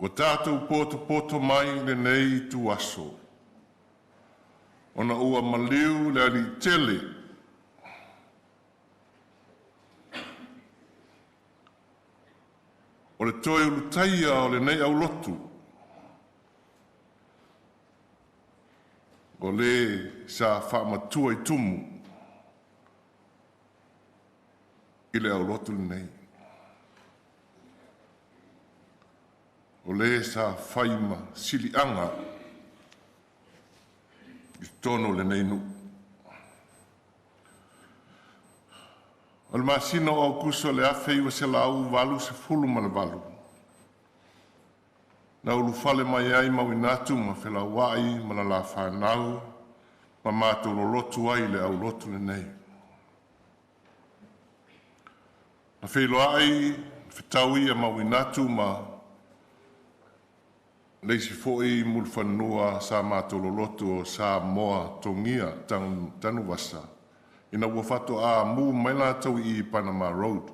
O tātou poto mai le nei tu aso. Ona ua maliu le ali tele. O le toi ulutaia o le nei au lotu. O le sa whaamatua I tumu. I le au lotu le nei. O le sa whaima silianga. I tono le nei nu. O le masino o kuso le afe iwa se lau walu se fulu ma le walu. Na ulu fale mai ai Mauinatu ma whela wai ma la la whanau ma mātou lo lotu ai le au lotu le nei. Na whilo ai whitau ia Mauinatu ma leisi foi mul whanua sa mātou lo lotu o sa moa tongia tanu wasa. Ina ua whato a mu maila tau I Panama Road.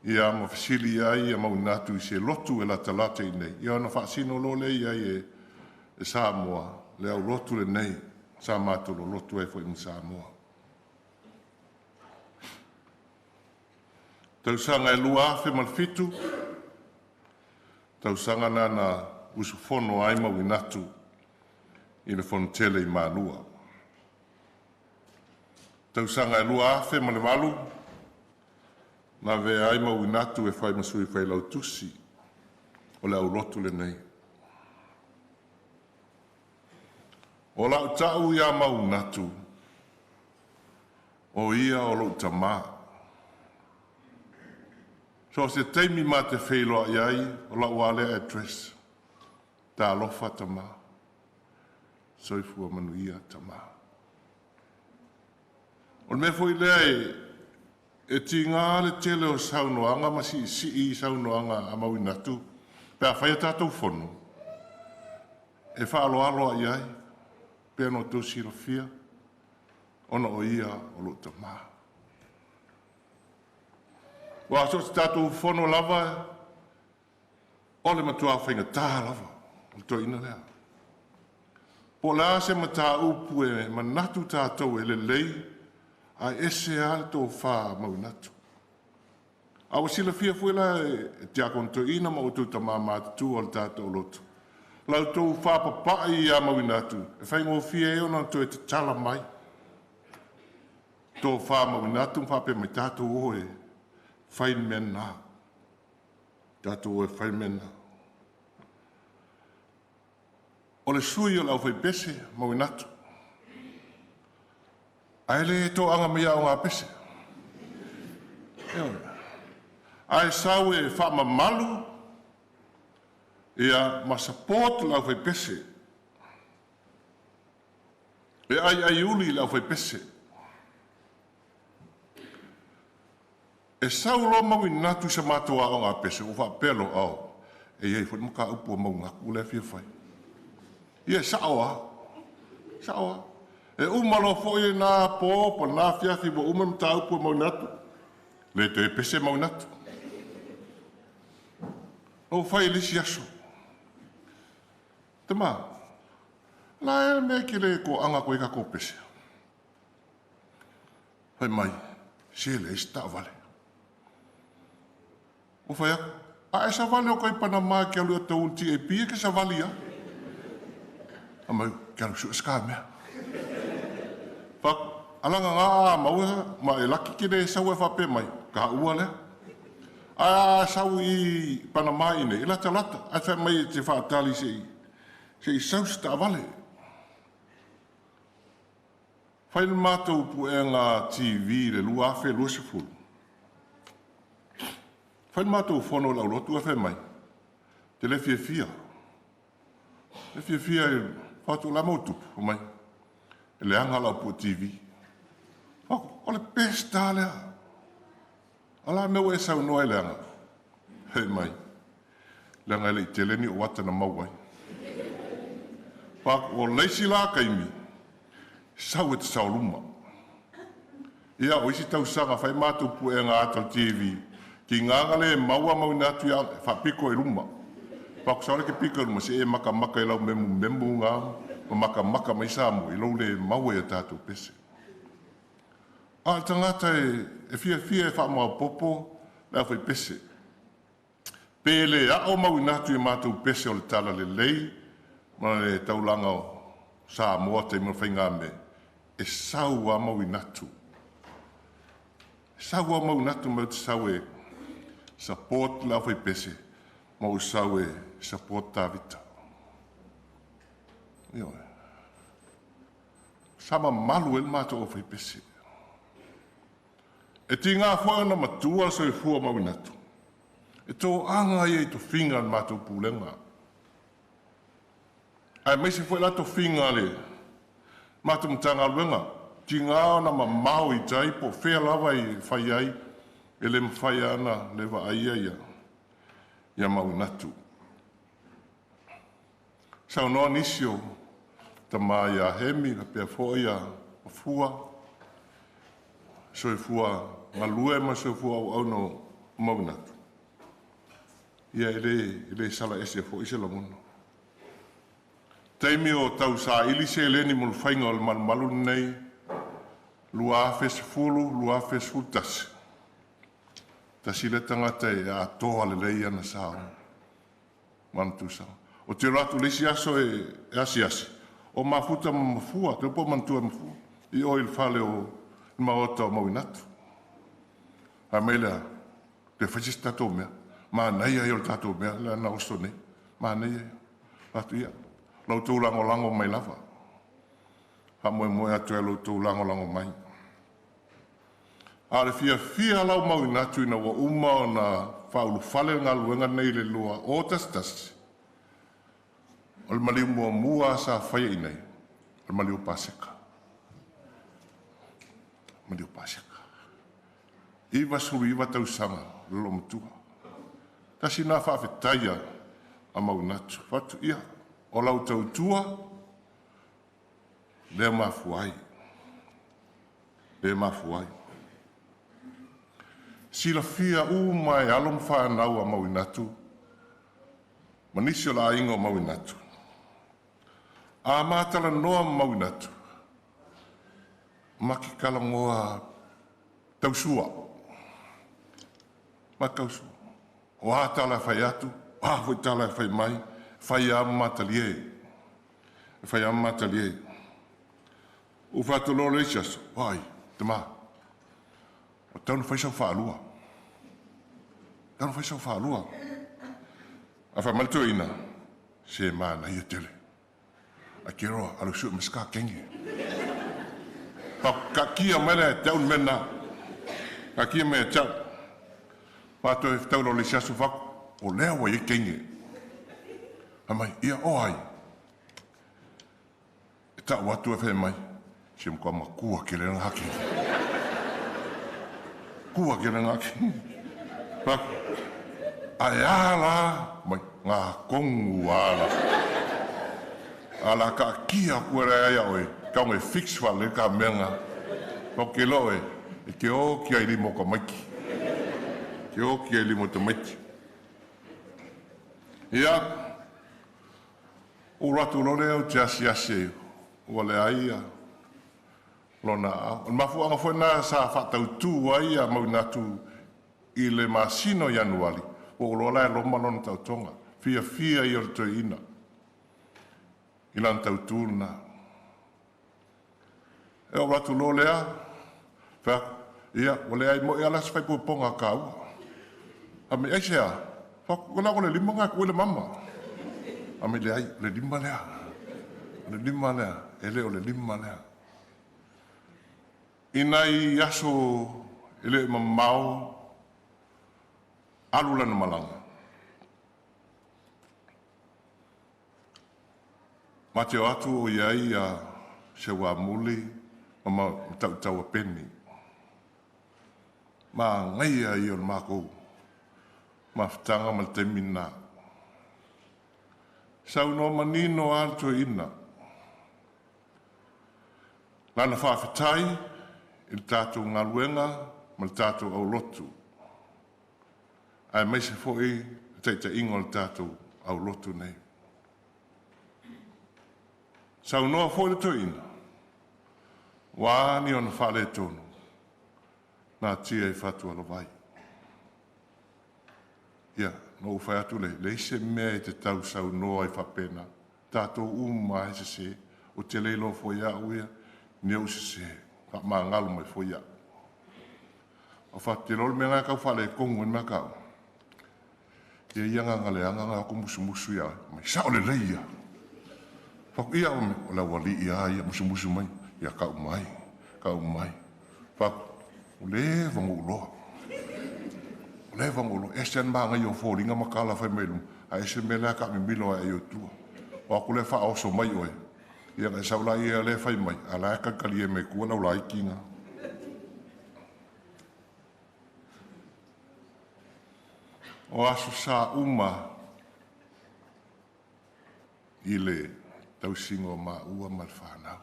Ia ma fasili ai a Mauinatu I se lotu e la talata I nei. Ia na whaasino lo le ai e Samoa, le au lotu le nei, sa mātou lo lotu e fo I Samoa. Tau sanga e lua afe malfitu, tau sanga nana usufono ai Mauinatu I le fontele I Manua. Tau sanga e lua afe ma le walu, na ve ai Mauinatu e whai masui whai lau tusi o le au lotu le nei. O lau tau ia Mauinatu, o ia o lau tamā. So se teimi ma te whailoa iai, o lau wale address, tā alofa tamā, soifua manuia tamā. O me foi lea e tinga le tele o saunoanga ma si I saunoanga a Mauinatu pe a whaia tātou whono e whaaloaloa iai pe no tō sirofia ona o ia o lo tamā. Wa so tātou whono lava o le matua whainga tā lava o tō ina lea. Po la se mata upu e manatu tātou e le lei a ese alto fa Mauinatu. A wasila fia fuela e te akonto ina ma utu tamama tu o tato lotu. Lau tau fa papai a Mauinatu. E whai ngō fia e ona to e te tala mai. Tō fa Mauinatu fa pe mai tato oe. Whai mena. Tato oe whai mena. O le sui o lau whai pese Mauinatu. Ai le to anga mea o ngā pese. Ai sau e wha malu. Ia ma support lau whai pese. E ai uli lau whai pese. E sau lo Mauinatu sa matua o ngā pese. O wha pelo au. E iei wha muka upu o maungaku le fia whai. Ia saoa. Saoa. E umalo foi na po na fiafi bo umam tau po Mauinatu. Le te pese Mauinatu. O fai lisi aso. Tama. La e me ki le ko anga ko ika ko pese. Fai mai. Se le esta vale. O fai a esa vale o kai Panama ki alu te ulti e pia ke sa valia. Amai kalu su ska mea. Alanga ngā maua, ma e laki kine e sau e whape mai, ka ua lea. A sau I Panama ine, I lata lata, a whai mai te whaatali se I sau sta vale. Whai le mātou pu e ngā TV le lua awhe lua se fulu. Whai le mātou whono lau lotu a whai mai, te le fia fia. Le fia fia e whātou la mautupu, o mai. E le anga lau pu TV. O le pesta lea. Ala meu e sau noa e leanga. Hei mai. Leanga ele I teleni o watana mauai. Pak o leisi la kaimi. Sau e te sau luma. Ia o isi tau sanga whai mātou pu e ngā atal TV. Ki nganga le maua Mauinatu ia whapiko i ruma. Whakusawale ke piko i ruma se e maka i lau membu ngā, maka mai sāmu i lau le maua ia tātou pese. A tangata e fia e whamau popo, le awhai pese. Pele a o Mauinatu i mātou pese o le tala le lei, ma le taulanga o sa moa te mo whainga me. E sau a Mauinatu. Sau a Mauinatu mau te sau e support la fai pese, mau sau e support ta vita. Io sama malu el mato o fai pese. E ti ngā whaana matua sa e fua Mauinatu. E tō anga i to finga mato pulenga. Ai mai se foi la to finga le mato mtanga luenga. Ti ngā na mau i tai po whea lawa i whai ai. E le mwhai ana le wa aia ia Mauinatu. Sau noa nisio ta mai a hemi ka pia fōia a fua. So e fua ngalue ma so e fua au no Mauinatu. Ia ele sala ese fo ise la muno. Taimi o tau sa ili se leni mul whainga o le malu nei. Lua fes fulu, lua fes fultasi. Ta sile tangata e a toa le lei ana sao. Mantu sao. O te ratu lesi aso e asi. O mafuta mafua, te po mantua mafua. I o il fale o maota o Mauinatu. A meilea, te whaisis tato mea. Ma nei ai o tato mea, le ana osto nei. Ma nei ai. Ratu ia. Lau tau lango mai lava. Ha moe atu e lau tau lango mai. A le fia lau Mauinatu ina wa uma o na whaulu whale ngā luenga nei le lua o tas. O le maliu mua sa whaia i nei. O le maliu paseka. Iwa suri iwa tausanga lo matua. Tasi nā whawhetaia a Mauinatu. Whatu ia. O lau tautua le mafuai. Sila fia mai alom whanau a Mauinatu. Manisi o la inga o Mauinatu. A mātala noa Mauinatu. Maki kalangoa tausua. Makausua. O ātala whai atu, o āwhai tala whai mai, whai amatalie. O whatolo reisiaso, wai, te mā. O taunu whaisau whaalua. A whamaltua ina, se mana ia tele. A kiroa, alu sua miska kengi. Ka kia mene, te un mena. Ka kia mene tau. Pato e tau lo le siasu whaku, o lea wa i kengi. Amai, ia oai. E ta watu e whai mai, se mkua makua ke le ngaki. Paku, ai ala, mai, ngā kongu ala. Ala ka kia kua rea oe, kau ngai fix wale ka menga. Pau ke loe, e ke o kia ili mo ka maiki. Ia, o ratu lore au te asi o le aia. Lona au. O mafu anga whena sa whatau tū ai a Mauinatu i le masino Januari. O lola e loma lona tau tonga. Fia i o le toi ina. I lan tau tūna. E o ratu lore a. Whea, ia, o le ai mo i alas whai ponga ka ua. A me eise a. Whakona ko le lima ngā kua le mama. A me le ai, le lima lea. Ele o le lima lea. Inai aso ele mamau alula na malanga. Mateo atu o iai a se wa muli ma tau peni. Ma ngai ai o mako. Ma ftanga ma te mina. Sau no manino alto ina. Lana whawhetai, il tātou ngā luenga, ma il tātou au lotu. Ai mai se foi te ingo le tātou au lotu nei. Sau noa foi le toina. Wā ni ona whale tonu. Nā tia i whatua lo vai. Ia, no whai atu le se mea i te tau sau noa i whapena. Tātou umma e se o te leilo foi a uia, ni au se ka mā ngalu mai foi a. O whate lol me ngā kau whale kongu en makau. Ia ianga ngale anga ngā ko musu ia, mai sao le leia. Whaku ia o la wali ia ia musu mai, ia kau mai. Whaku, o le vangu uloa. O le vangu uloa, e sean maa ngai o fōringa makala whai meilum, a e se me lea ka mi milo a e o tua. Whaku le wha oso mai oe. Ia ngai saula ia le whai mai, a la e kakali e me kua lau lai kinga. O aso sa uma i le tausingo ma ua mal whanau.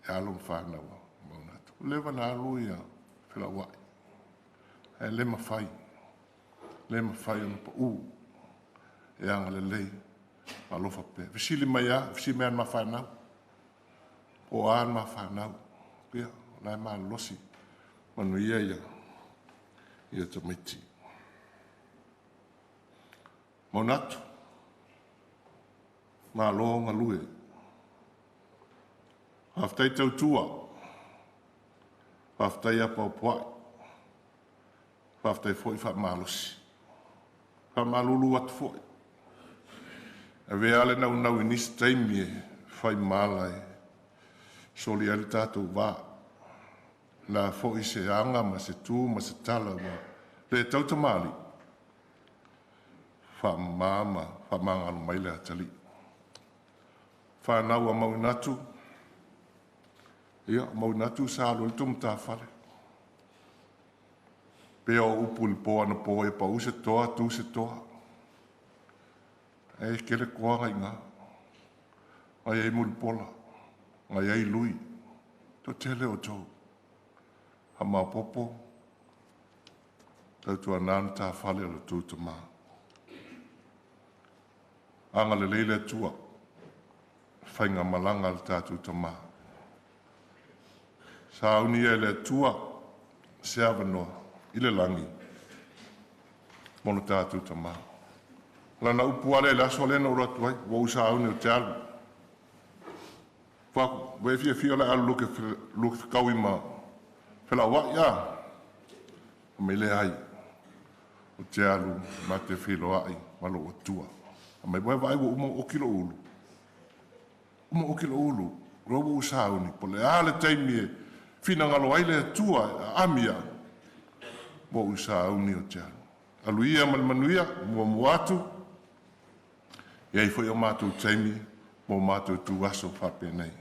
E alum whanau Mauinatu. Lewa na alu ia whila wai. E le mawhai ana pa e anga le lei alofa pe. Visili mai a, visi mea ma whanau. O an ma whanau. Pia, lai ma losi. Manu ia. Ia te miti. Mauinatu. Ngā loa ngā lue. Haftai tau tua. Haftai apa o puai. Haftai foi wha malosi. Wha malulu atu foi. E wea ale nau inisi taimi e whai malai. Soli ali tātou wā. La foi se anga ma se tu ma se tala ma le tau tamali fa mama fa manga mai le atali fa na wa Mauinatu ia Mauinatu sa lo tum ta fale pe o upul po ana po e pa use toa tu se toa e kele kwa nga ai mul pola ai lui to tele o to Hama popo, tau tua nāna tā whale ala tūta mā. Anga le leile tua, whainga malanga ala tā tūta mā. Sa uni e le tua, se awanoa, i le langi, mono tā tūta mā. Lana upu ale le aso lena uratu ai, wa usa auni o te alu. Whaku, we fia le alu luke kaui mā. Whela wa ia, me le ai, o te alu, ma te whilo ai, malo o tua. A mai wai wa uma o kilo ulu. Uma o kilo ulu, robo usauni, po le ale taimi e, whina ngalo ai le tua, amia, mo usauni o te alu. Alu ia manuia, mo atu, iai foi o mātou taimi, mo mātou tu aso whape nei.